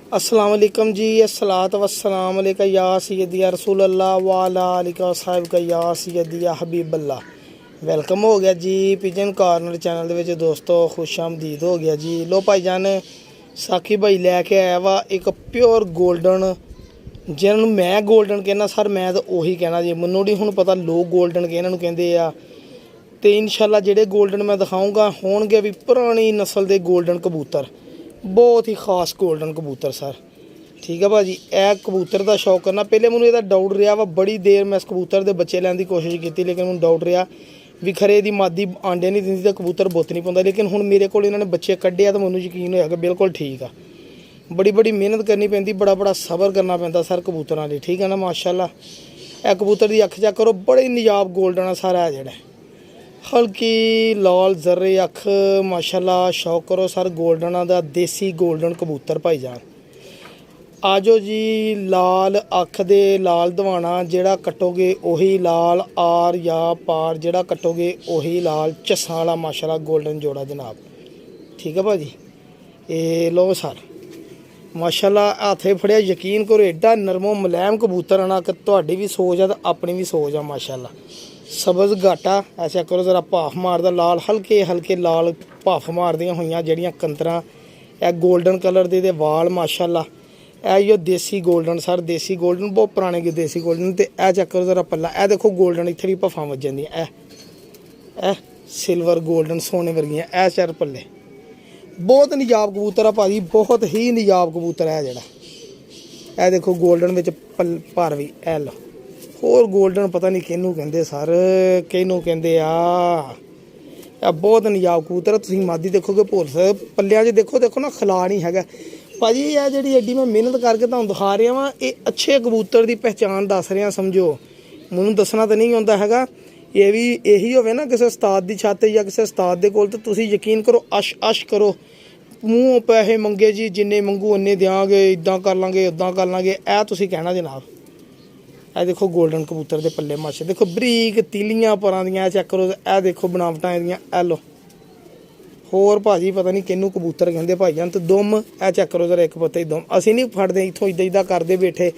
अस्सलाम वालेकुम जी, अस्सलात वस्सलाम अलैका या सय्यदी या रसूल अल्लाह वाला अलिका साहिब का या सय्यदी या हबीब अल्लाह। वेलकम हो गया जी पिजन कॉर्नर चैनल ਦੇ ਵਿੱਚ ਦੋਸਤੋ, खुश आमदीद हो गया जी। लो भाईजान साखी भाई लैके आया वा एक प्योर गोल्डन, जिन्होंने मैं गोल्डन कहना सर, मैं तो ਉਹੀ कहना जी, ਮੈਨੂੰ नहीं ਹੁਣ पता लोग गोल्डन कि इन्हों ਕਹਿੰਦੇ ਆ। ਤੇ ਇਨਸ਼ਾਅੱਲਾ ਜਿਹੜੇ गोल्डन मैं दिखाऊँगा ਹੋਣਗੇ ਵੀ ਪੁਰਾਣੀ ਨਸਲ ਦੇ गोल्डन कबूतर, बहुत ही खास गोल्डन कबूतर सर। ठीक है भाजी, यह कबूतर का शौक करना पहले मैं यदा डाउट रहा वा, बड़ी देर मैं इस कबूतर के बच्चे लैन की कोशिश की, लेकिन मैं डाउट रहा भी खरे दी मादी आंडे नहीं दी तो कबूतर बुत नहीं पाता, लेकिन हुण मेरे को इन्होंने बच्चे कढ़े तो मैं यकीन होया कि बिल्कुल ठीक आ। बड़ी बड़ी मेहनत करनी पैंदी, बड़ा बड़ा सबर करना पैंदा सर कबूतरां लई, ठीक है ना। माशाअल्लाह यह कबूतर की अख चेक करो, बड़े निजाब गोल्डन आ सारा है जिहड़ा, हल्की लाल जर्रे अख माशाअल्लाह। शौक करो सर गोल्डन का, देसी गोल्डन कबूतर भाईजान। आजो जी लाल अख दे लाल दवाना जेड़ा कटोगे उही लाल, आर या पार जेड़ा कटोगे उही लाल, झस्सां वाला माशाअल्लाह गोल्डन जोड़ा जनाब। ठीक है भाजी, ये लो सर माशाअल्लाह हाथे फड़िया, यकीन करो एडा नरमो मुलायम कबूतर आना कि तुहाडी भी सोच है तो अपनी भी सोच है माशाअल्लाह। सबज गाटा ऐसा करो जरा, भाफ मारदा लाल, हल्के हल्के लाल भाफ मारदियां होइयां जेहड़ियां कंतरां, यह गोल्डन कलर दे वाल माशाअल्लाह। यह देसी गोल्डन सर, देसी गोल्डन बहुत पुराने के देसी गोल्डन। तो यह चेक करो जरा पल्ला, यह देखो गोल्डन इत्थे भी भफां वजन दियां, ए सिल्वर गोल्डन सोने वर्गियां, ए चार पल्ले बहुत निजाब कबूतर आ भाजी, बहुत ही निजाब कबूतर है जेड़ा। यह देखो गोल्डन विच भर भी, ए लो होर गोल्डन पता नहीं किनू कहंदे सर, किनू कहंदे आ। बहुत निजाब कबूतर है। तुसीं मादी देखोगे भुल सकदे, पल्लियां 'च देखो देखो ना खला नहीं हैगा भाजी। यह जी एड्डी मैं मेहनत करके तुहानूं दिखा रहा वां, ये अच्छे कबूतर की पहचान दस रहा, समझो मैनूं दसना तो नहीं आउंदा हैगा। ये भी यही होवे ना किसी उस्ताद की छत या किसी उस्ताद के कोल, तो तुसीं यकीन करो अश अश करो, मूँहों पैसे मंगे जी, जिन्ने मंगू उन्ने देंगे, इदां कर लांगे उदां कर लांगे, ऐ तुसीं कहना जनाब। यह देखो गोल्डन कबूतर के पल्ले माशे देखो, बरीक तीलियां परां दियां, चेक करो। यह देखो बनावटां इहदियां, ए लो होर भाजी पता नहीं किनू कबूतर कहंदे भाईजान। तो दुम यह चेक करो जरा, एक पत्ते दुम असीं नहीं फड़दे इत्थों इदां इदां करदे बैठे,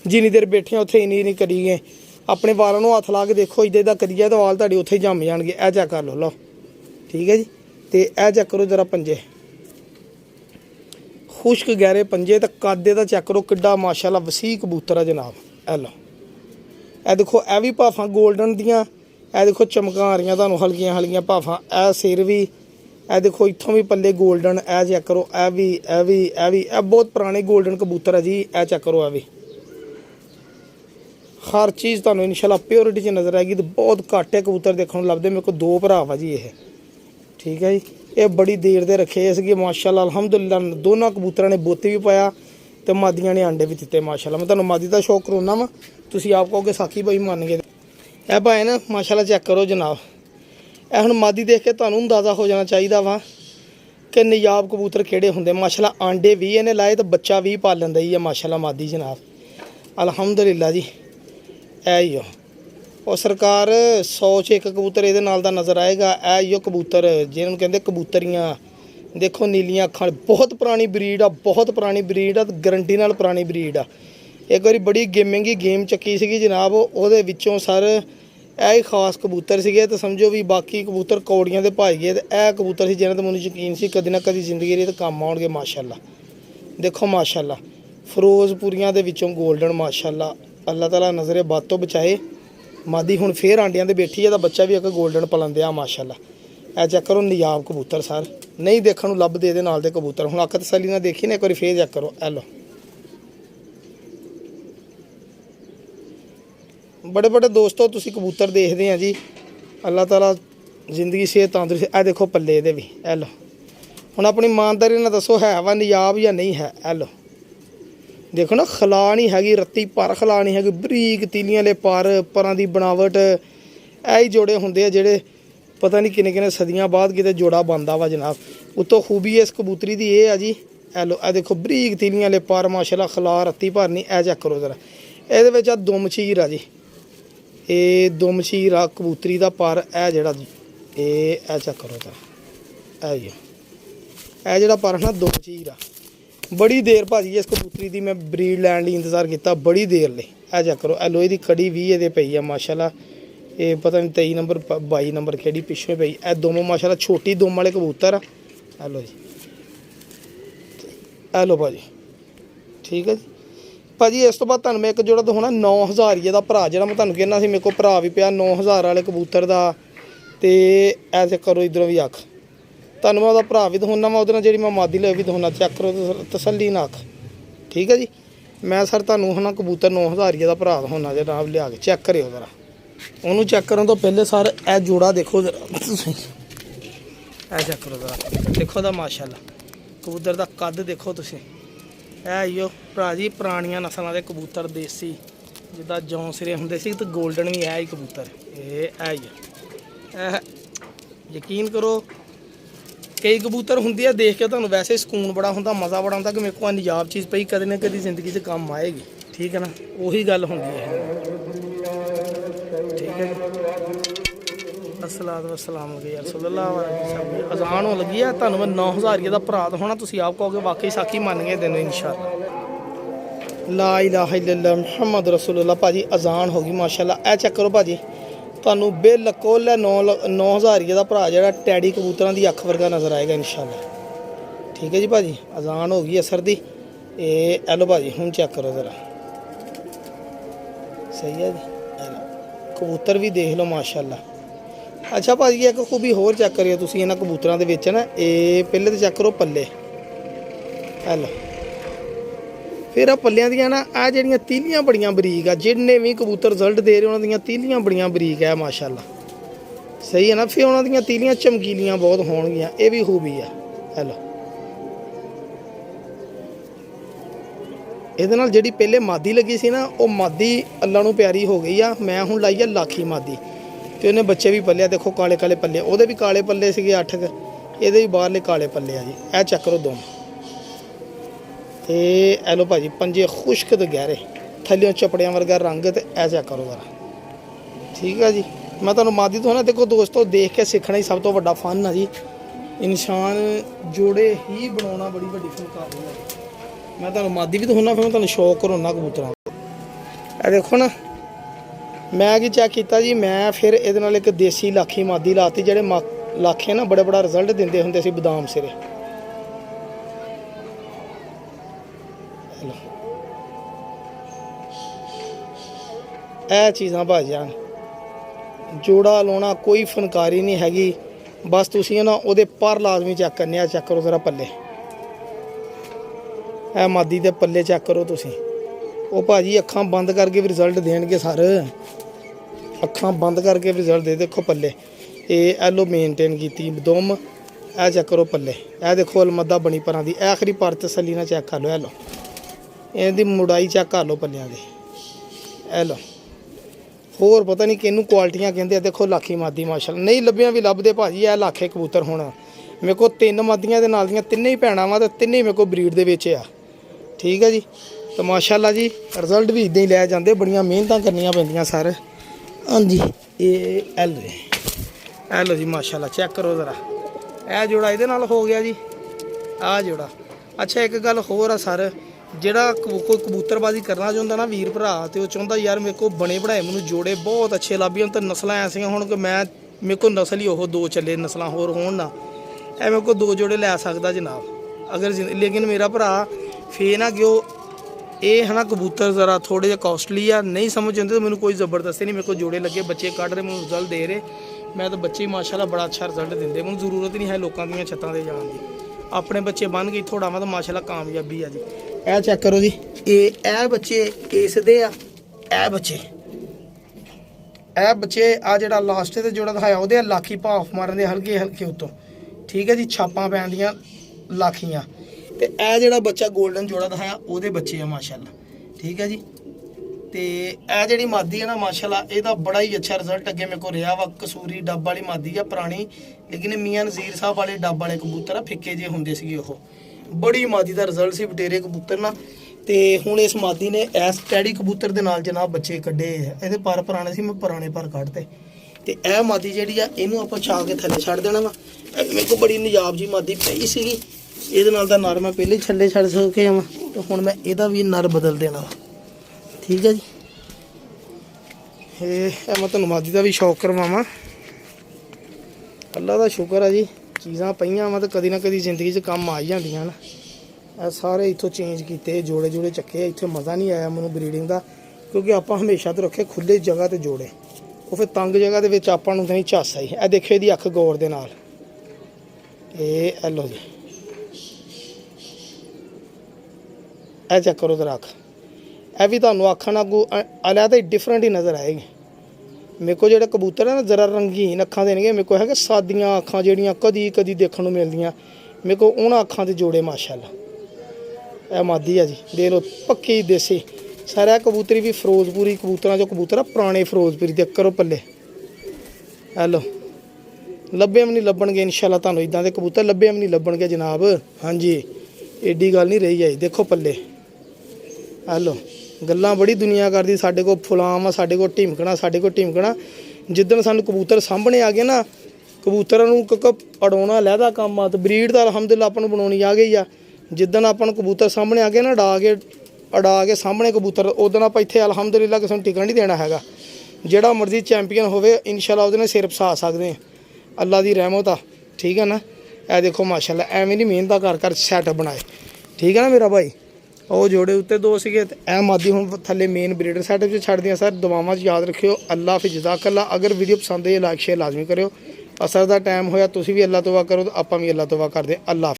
जिन्नी देर बैठे उत्थे इन्नी नहीं करी गए। अपने वालों नूं हत्थ ला के देखो, इदां इदां करिए तो वाल तुहाडे उत्थे ही जम जाणगे। यह चेक कर लो, ठीक है जी। तो यह चेक करो जरा पंजे, खुश्क गहरे पंजे, तो कद दा चेक करो किड्डा माशाअल्लाह वसी कबूतर है जनाब। ए लो यह देखो, यह भी भाफां गोल्डन दियां, यह देखो चमकां आ रही तुहानूं हल्कियां हल्कियां भाफां। यह सिर भी, यह देखो इत्थों भी पल्ले गोल्डन, यह चेक करो, यह भी यह भी यह भी, यह बहुत पुराने गोल्डन कबूतर है जी। यह चेक करो, यह भी हर चीज़ तुहानूं इंशाअल्लाह प्योरिटी च नज़र आएगी। तो बहुत घੱਟ है कबूतर देखने लभदे, मेरे को दो भरा वा जी ये, ठीक है जी। ये बड़ी देर दे रखे इसके माशाअल्लाह अल्हम्दुलिल्लाह, दोनों कबूतरों ने बोती भी पाया तो मादियाँ ने अंडे भी दिते माशाअल्लाह। मैं तुहानूं मादी का शौक करवाना वा, तुसीं आप कहोगे साकी भाई मन गए। यह भाई ना माशाअल्लाह चेक करो जनाब, यह हुण मादी देख के तुहानूं अंदाज़ा हो जाना चाहिए वा कि निजाब कबूतर किहड़े हुंदे माशाअल्लाह। आंडे भी इहने लाए तो बच्चा भी पालन दी है माशाअल्लाह मादी जनाब, अल्हम्दुलिल्लाह जी। ही हो और सरकार 100 च एक कबूतर ये नाल दा नज़र आएगा। यो कबूतर जिन्होंने कहते कबूतरियाँ देखो, नीलियां अखां, बहुत पुरानी ब्रीड आ, बहुत पुरानी ब्रीड आ, गारंटी नाल पुरानी ब्रीड आ। एक बारी बड़ी गेमिंग गेम चक्की सी जनाब, वो विचों सर यह खास कबूतर सीगे, तो समझो भी बाकी कबूतर कौड़ियां दे भाई गए। तो यह कबूतर से जिन्हें तो मैनूं यकीन सी कदी ना कदी जिंदगी दे काम आउणगे माशाअल्लाह। देखो माशाअल्लाह फिरोजपुरियां दे विचों गोल्डन माशाअल्लाह, अल्लाह ताला नज़रे बद तो बचाए। मादी हुण फिर आंडियां दे बैठी है, तो बच्चा भी एक गोल्डन पलन दिया माशाअल्लाह। यह चेक करो निजाब कबूतर सर, नहीं देखने लभदे इहदे नाल दे कबूतर। हुण अख तसल्ली नाल देखी ना एक बार फिर चेक करो। ए लो बड़े बड़े दोस्तों तुसीं कबूतर देखदे हैं जी, अल्लाह ताला जिंदगी सेहत तंदुरुस्त। ए देखो पल्ले इहदे भी, ए लो हुण अपनी ईमानदारी नाल दसो है वा निजाब या नहीं है। ए लो देखो ना, खला नहीं हैगी, रत्ती पर खला नहीं हैगी, बरीक तीलियां ले परां दी बनावट। यही जोड़े हुंदे आ जेहड़े पता नहीं किन्ने किन्ने सदियां बाद किते जोड़ा बनदा वा जनाब। उत्तों खूबी इस कबूतरी दी ये आ जी, ए लो ए देखो बरीक तीलियां ले पर माशाअल्लाह, खला रत्ती पर नहीं। ए चेक करो जरा, इहदे विच आ दुम चीर आ जी, ये दुम चीर आ कबूतरी दा पर। ए जेहड़ा जी ए चेक करो जरा, ए जेहड़ा पर ना दुम चीर आ, बड़ी देर भाजी इस कबूतरी की मैं ब्रीड लैन लई इंतज़ार किया बड़ी देर ले। ए चेक करो लोहे की कड़ी 20 ये पई है माशाल्लाह। ये पता नहीं 23 नंबर 22 नंबर केड़ी पिछे पई। ए दोनों माशाल्लाह छोटी दुम वाले कबूतर आ। हेलो जी, हेलो भाजी, ठीक है जी भाजी। इस तो बाद तुहानूं मैं एक जोड़ा दिखाउणा 9000 का भरा जिहड़ा मैं तुहानूं कहना सी मेरे को भरा भी पिया 9000 वाले कबूतर का। तो ऐसे करो इधरों भी अख तुहानूं मैं भरा भी दिखाउणा वा उहदे नाल जिहड़ी मैं मादी ले भी दिखाउणा। चेक करो तसल्ली नाल अख, ठीक है जी। मैं सर तुहानूं है ना कबूतर 9000 का भरा दिखाउणा जनाब लिया के चेक करियो जरा। उन्होंने चेक करने तो पहले सर ए जोड़ा देखो जरा, ए चेक करो जरा देखो दा माशाल्लाह कबूतर का कद देखो तुसीं। यो भरा जी पुरानियां नस्लों के कबूतर देसी जिदा जौं सिरे हुंदे सी ते गोल्डन भी है ही कबूतर। ये है ही यकीन करो कई कबूतर होंगे है देख के तुहानूं वैसे सुकून बड़ा होंदा मज़ा बड़ा होंदा कि मेरे को निजाब चीज़ पई कदे ना कदी जिंदगी च काम आएगी, ठीक है ना। उही गल होंदी है, ठीक है जी। अस्सलातु वस्सलाम यार सल्लल्लाहु अलैहि वसल्लम। अज़ान होने लगी है तुहानूं मैं 9000 का भरा दिखाउणा तुसीं आप कहोगे वाकई साकी मन गए दिन इंशाअल्लाह। ला इलाहा इल्लल्लाह मुहम्मद रसूलुल्लाह। भाजी अज़ान होगी माशाल्लाह। ए चेक करो भाजी तुहानूं बिल्कुल 9000 का भरा जिहड़ा टैडी कबूतरां दी अख वर्गा नज़र आएगा इंशाअल्लाह, ठीक है जी भाजी। अज़ान हो गई असर दी। ए लो भाजी हुण चेक करो ज़रा, सही है जी। कबूतर भी देख लो माशाल्लाह। अच्छा भाजी एक खूबी होर चेक करियो तुसीं इन्हां कबूतरां दे विच ना पहले तो चेक करो पल्ले। हेलो फिर पल्लियां दियां ना आ जिहड़ियां तीलियां बड़ियां बरीक आ। जिन्ने भी कबूतर रिजल्ट दे रहे उन्हां दियां तीलियां बड़ियां बरीक है माशाल्लाह, सही है ना। फिर उन्हां दियां तीलियां चमकीलियां बहुत होणगियां, ये भी खूबी है। हेलो ਇਹਦੇ ਨਾਲ ਜਿਹੜੀ ਪਹਿਲੇ ਮਾਦੀ ਲੱਗੀ ਸੀ ਨਾ ਉਹ ਮਾਦੀ ਅੱਲਾ ਨੂੰ ਪਿਆਰੀ ਹੋ ਗਈ ਆ। ਮੈਂ ਹੁਣ ਲਾਈ ਆ ਲਾਖੀ ਮਾਦੀ ਤੇ ਉਹਨੇ ਬੱਚੇ ਵੀ ਪੱਲਿਆ ਦੇਖੋ ਕਾਲੇ ਕਾਲੇ ਪੱਲੇ। ਉਹਦੇ ਵੀ ਕਾਲੇ ਪੱਲੇ ਸੀਗੇ 8 ਕ, ਇਹਦੇ ਵੀ ਬਾਹਰਲੇ ਕਾਲੇ ਪੱਲੇ ਆ ਜੀ। ਇਹ ਚੈੱਕ ਕਰੋ ਦੋਨੋਂ। ਤੇ ਇਹ ਲੋ ਭਾਜੀ ਪੰਜੇ ਖੁਸ਼ਕ ਤੇ ਗਹਿਰੇ ਥੱਲਿਓਂ ਚਪੜਿਆਂ ਵਰਗਾ ਰੰਗ ਤੇ ਇਹ ਚੈੱਕ ਕਰੋ ਜ਼ਰਾ, ਠੀਕ ਆ ਜੀ। ਮੈਂ ਤੁਹਾਨੂੰ ਮਾਦੀ ਤੋਂ ਨਾ ਦੇਖੋ ਦੋਸਤੋ ਦੇਖ ਕੇ ਸਿੱਖਣਾ ਹੀ ਸਭ ਤੋਂ ਵੱਡਾ ਫਨ ਆ ਜੀ। ਇਨਸਾਨ ਜੋੜੇ ਹੀ ਬਣਾਉਣਾ ਬੜੀ ਵੱਡੀ ਫਨਕਾਰੀ ਹੈ। मैं तुहानूं मादी भी दिखाउणा फिर मैं तुहानूं शौक कराउणा कबूतरां दा। ए देखो ना मैं की चेक किया जी। मैं फिर इहदे नाल एक देसी लाखी मादी लाती जिहड़े लाखे ना बड़ा बड़ा रिजल्ट दिंदे हुंदे सी बदाम सिरे। ਇਹ चीज़ां भाजान जोड़ा लाउणा कोई फनकारी नहीं हैगी, बस तुसीं ना उहदे पर लाजमी चेक करने। चेक करो जरा पल्ले, ए मादी दे पल्ले चेक करो तुसीं। ਉਹ ਭਾਜੀ ਅੱਖਾਂ ਬੰਦ ਕਰਕੇ ਵੀ ਰਿਜ਼ਲਟ ਦੇਣਗੇ ਸਰ, ਅੱਖਾਂ ਬੰਦ ਕਰਕੇ ਵੀ ਰਿਜ਼ਲਟ ਦੇ। ਦੇਖੋ ਪੱਲੇ ਇਹ ਐਲੋ ਮੇਨਟੇਨ ਕੀਤੀ ਦੁਮ। ਇਹ ਚੈੱਕ ਕਰੋ ਪੱਲੇ, ਇਹ ਦੇਖੋ ਅਲਮਦਾ ਬਣੀ ਪਰਾਂ ਦੀ ਆਖਰੀ ਪਰ ਤਸੱਲੀ ਨਾਲ ਚੈੱਕ ਕਰ ਲਓ। ਇਹ ਲਓ ਇਹਦੀ ਮੁੜਾਈ ਚੈੱਕ ਕਰ ਲਓ ਪੱਲਿਆਂ ਦੀ। ਇਹ ਲਓ ਹੋਰ ਪਤਾ ਨਹੀਂ ਕਿਹਨੂੰ ਕੁਆਲਿਟੀਆਂ ਕਹਿੰਦੇ ਆ। ਦੇਖੋ ਲਾਖੀ ਮਾਦੀ ਮਾਸ਼ਾਅੱਲਾ ਨਹੀਂ ਲੱਭਿਆਂ ਵੀ ਲੱਭਦੇ ਭਾਜੀ। ਇਹ ਲਾਖੇ ਕਬੂਤਰ ਹੁਣ ਮੇਰੇ ਕੋਲ 3 ਮਾਦੀਆਂ ਦੇ ਨਾਲ ਦੀਆਂ ਤਿੰਨੇ ਹੀ ਭੈਣਾਂ ਵਾ ਤੇ ਤਿੰਨੇ ਹੀ ਮੇਰੇ ਕੋਲ ਬਰੀਡ ਦੇ ਵਿੱਚ ਆ, ठीक है जी। तो माशाल्लाह जी रिजल्ट भी इदां ही लै जाते, बड़ियां मेहनत करनियां पैंदियां सर। हाँ जी ये लो जी माशाल्लाह चेक करो ज़रा। यह जोड़ा ये हो गया जी, आ जोड़ा। अच्छा एक गल होर आ सर, ਜਿਹੜਾ कोई कबूतरबाजी करना चाਹੁੰਦਾ ना वीर भरा तो चाਹੁੰਦਾ यार मेरे को बने बनाए मैनू जोड़े बहुत अच्छे ਲੱਭੇ ਹੁਣ ਤਾਂ नस्ल ऐसियां ਹੁਣ कि मैं मेरे को नस्ल ही वो 2 चले नस्ल होर होण ना ए मेरे को 2 जोड़े लै सकदा जनाब अगर। लेकिन मेरा भरा फे ना कि ये है ना कबूतर ज़रा थोड़े जे कॉस्टली आ, नहीं समझ आते तो मैंने कोई ज़बरदस्ती नहीं। मेरे को जोड़े लगे बच्चे कढ़ रहे मैंने रिजल्ट दे रहे, मैं तो बच्चे माशाल्लाह बड़ा अच्छा रिजल्ट देंगे। मैंने जरूरत नहीं है लोगों दी छत्तां ते जाण दी, अपने बच्चे बन गए थोड़ा मैं तो माशाल्लाह कामयाबी है जी। ए चेक करो जी ए बच्चे इसदे आ बच्चे आ जिहड़ा लास्ट ते जोड़ा दिखाया ਉਹਦੇ लाखी भाफ मारन दे हल्के हल्के उत्तों, ठीक है जी। छापां पैण दियां लाखियां ते ए जिहड़ा बच्चा गोल्डन जोड़ा दिखाया ਉਹਦੇ बच्चे आ माशाल्लाह, ठीक है जी। ते ए जिहड़ी मादी है ना माशाल्लाह ਇਹਦਾ बड़ा ही अच्छा रिजल्ट अगे मेरे को रहा वा। कसूरी डब वाली मादी आ पुरानी, लेकिन मियाँ नज़ीर साहब वाले डब वाले कबूतर आ फिक्के जे हुंदे सीगे ओह। बड़ी मादी का रिजल्ट सी बटेरे कबूतर ना। तो हुण इस मादी ने इस टैडी कबूतर के नाल जनाब बच्चे कड्ढे। ये पर पुराने सी मैं पुराने पर कढ़ते। तो यह मादी जी इनू आप छा के थले छड़ देना वा। मेरे को बड़ी निजाब जी मादी पई सी ਇਹਦੇ ਨਾਲ ਦਾ ਨਰ ਮੈਂ ਪਹਿਲੇ ਹੀ ਛੱਲੇ ਛੱਡ ਕੇ ਆਵਾਂ ਤੇ ਹੁਣ ਮੈਂ ਇਹਦਾ ਵੀ ਨਰ ਬਦਲ ਦੇਣਾ ਵਾ। ਠੀਕ ਹੈ ਜੀ, ਇਹ ਮੈਂ ਤੁਹਾਨੂੰ ਮਾਦੀ ਦਾ ਵੀ ਸ਼ੌਕ ਕਰਵਾਵਾਂ। ਅੱਲਾ ਦਾ ਸ਼ੁਕਰ ਹੈ ਜੀ, ਚੀਜ਼ਾਂ ਪਈਆਂ ਵਾ ਤਾਂ ਕਦੀ ਨਾ ਕਦੀ ਜ਼ਿੰਦਗੀ 'ਚ ਕੰਮ ਆ ਹੀ ਜਾਂਦੀਆਂ ਨਾ। ਇਹ ਸਾਰੇ ਇੱਥੋਂ ਚੇਂਜ ਕੀਤੇ, ਜੋੜੇ ਚੱਕੇ। ਇੱਥੇ ਮਜ਼ਾ ਨਹੀਂ ਆਇਆ ਮੈਨੂੰ ਬਰੀਡਿੰਗ ਦਾ, ਕਿਉਂਕਿ ਆਪਾਂ ਹਮੇਸ਼ਾ ਤੋਂ ਰੱਖੇ ਖੁੱਲੇ ਜਗ੍ਹਾ ਤੇ ਜੋੜੇ। ਉਹ ਫਿਰ ਤੰਗ ਜਗ੍ਹਾ ਦੇ ਵਿੱਚ ਆਪਾਂ ਨੂੰ ਨਹੀਂ ਝੱਸ ਆਈ। ਇਹ ਦੇਖਿਓ ਇਹਦੀ ਅੱਖ ਗੌਰ ਦੇ ਨਾਲ, ਇਹ ਲਓ ਜੀ, ਇਹ ਚੈੱਕ ਕਰੋ ਜਰਾ ਅੱਖ। ਇਹ ਵੀ ਤੁਹਾਨੂੰ ਅੱਖਾਂ ਨਾਲ ਅਲੱਗ ਹੀ ਡਿਫਰੈਂਟ ਹੀ ਨਜ਼ਰ ਆਏਗੀ। ਮੇਰੇ ਕੋਲ ਜਿਹੜੇ ਕਬੂਤਰ ਹੈ ਨਾ ਜ਼ਰਾ ਰੰਗੀਨ ਅੱਖਾਂ ਦੇਣਗੇ। ਮੇਰੇ ਕੋਲ ਹੈਗੇ ਸਾਦੀਆਂ ਅੱਖਾਂ ਜਿਹੜੀਆਂ ਕਦੀ ਦੇਖਣ ਨੂੰ ਮਿਲਦੀਆਂ। ਮੇਰੇ ਕੋਲ ਉਹਨਾਂ ਅੱਖਾਂ ਦੇ ਜੋੜੇ ਮਾਸ਼ਾਅੱਲਾ। ਇਹ ਮਾਦੀ ਆ ਜੀ, ਦੇਖ ਲਓ ਪੱਕੀ ਦੇਸੀ। ਸਾਰਾ ਕਬੂਤਰੀ ਵੀ ਫਿਰੋਜ਼ਪੁਰੀ ਕਬੂਤਰਾਂ 'ਚੋਂ ਕਬੂਤਰ ਆ, ਪੁਰਾਣੇ ਫਿਰੋਜ਼ਪੁਰੀ ਦੇ। ਕਰੋ ਪੱਲੇ, ਹੈਲੋ, ਲੱਭੇ ਵੀ ਨਹੀਂ ਲੱਭਣਗੇ ਇਨਸ਼ਾਅੱਲਾ। ਤੁਹਾਨੂੰ ਇਦਾਂ ਦੇ ਕਬੂਤਰ ਲੱਭੇ ਵੀ ਨਹੀਂ ਲੱਭਣਗੇ ਜਨਾਬ। ਹਾਂਜੀ, ਏਡੀ ਗੱਲ ਨਹੀਂ ਰਹੀ ਜਾਈ। ਦੇਖੋ ਪੱਲੇ, ਹੈਲੋ। ਗੱਲਾਂ ਬੜੀ ਦੁਨੀਆ ਕਰਦੀ, ਸਾਡੇ ਕੋਲ ਫੁਲਾਮ ਆ, ਸਾਡੇ ਕੋਲ ਢਿਮਕਣਾ। ਜਿੱਦਣ ਸਾਨੂੰ ਕਬੂਤਰ ਸਾਹਮਣੇ ਆ ਗਏ ਨਾ, ਕਬੂਤਰਾਂ ਨੂੰ ਅੜਾਉਣਾ ਅਲੱਗਾ ਕੰਮ ਆ, ਤੇ ਬਰੀਡ ਦਾ ਅਲਹਮਦੁਲਿਲਾ ਆਪਾਂ ਨੂੰ ਬਣਾਉਣੀ ਆ ਗਈ ਆ। ਜਿੱਦਣ ਆਪਾਂ ਨੂੰ ਕਬੂਤਰ ਸਾਹਮਣੇ ਆ ਗਏ ਨਾ, ਅੜਾ ਕੇ ਸਾਹਮਣੇ ਕਬੂਤਰ, ਉਦੋਂ ਆਪਾਂ ਇੱਥੇ ਅਲਹਮਦੁਲਿਲਾ ਕਿਸੇ ਨੂੰ ਟਿਕਣ ਨਹੀਂ ਦੇਣਾ ਹੈਗਾ। ਜਿਹੜਾ ਮਰਜ਼ੀ ਚੈਂਪੀਅਨ ਹੋਵੇ ਇਨਸ਼ਾਅੱਲਾ ਉਹਦੇ ਨਾਲ ਸਿਰ ਫਸਾ ਸਕਦੇ ਆ, ਅੱਲਾ ਦੀ ਰਹਿਮਤ ਆ। ਠੀਕ ਹੈ ਨਾ। ਇਹ ਦੇਖੋ ਮਾਸ਼ਾਅੱਲਾ, ਐਵੇਂ ਨਹੀਂ ਮਿਹਨਤਾਂ ਕਰ ਸੈਟ ਬਣਾਏ। ਠੀਕ ਹੈ ਨਾ ਮੇਰਾ ਭਾਈ। ਉਹ ਜੋੜੇ ਉੱਤੇ ਦੋ ਸੀਗੇ ਤੇ ਇਹ ਮਾਦੀ ਹੁਣ ਥੱਲੇ ਮੇਨ ਬਰੀਡਰ ਸੈਟਅਪ 'ਚ ਛੱਡਦੀਆਂ। ਸਰ ਦੁਆਵਾਂ 'ਚ ਯਾਦ ਰੱਖਿਓ। ਅੱਲਾ ਹਾਫਿਜ਼, ਜਜ਼ਾਕੱਲਾ। ਅਗਰ ਵੀਡੀਓ ਪਸੰਦ ਆਈ ਲਾਈਕ ਸ਼ੇਅਰ ਲਾਜ਼ਮੀ ਕਰਿਓ। ਅਸਰ ਦਾ ਟਾਈਮ ਹੋਇਆ, ਤੁਸੀਂ ਵੀ ਅੱਲਾ ਤੋਬਾ ਕਰੋ ਤੇ ਆਪਾਂ ਵੀ ਅੱਲਾ ਤੋਬਾ ਕਰਦੇ। ਅੱਲਾ।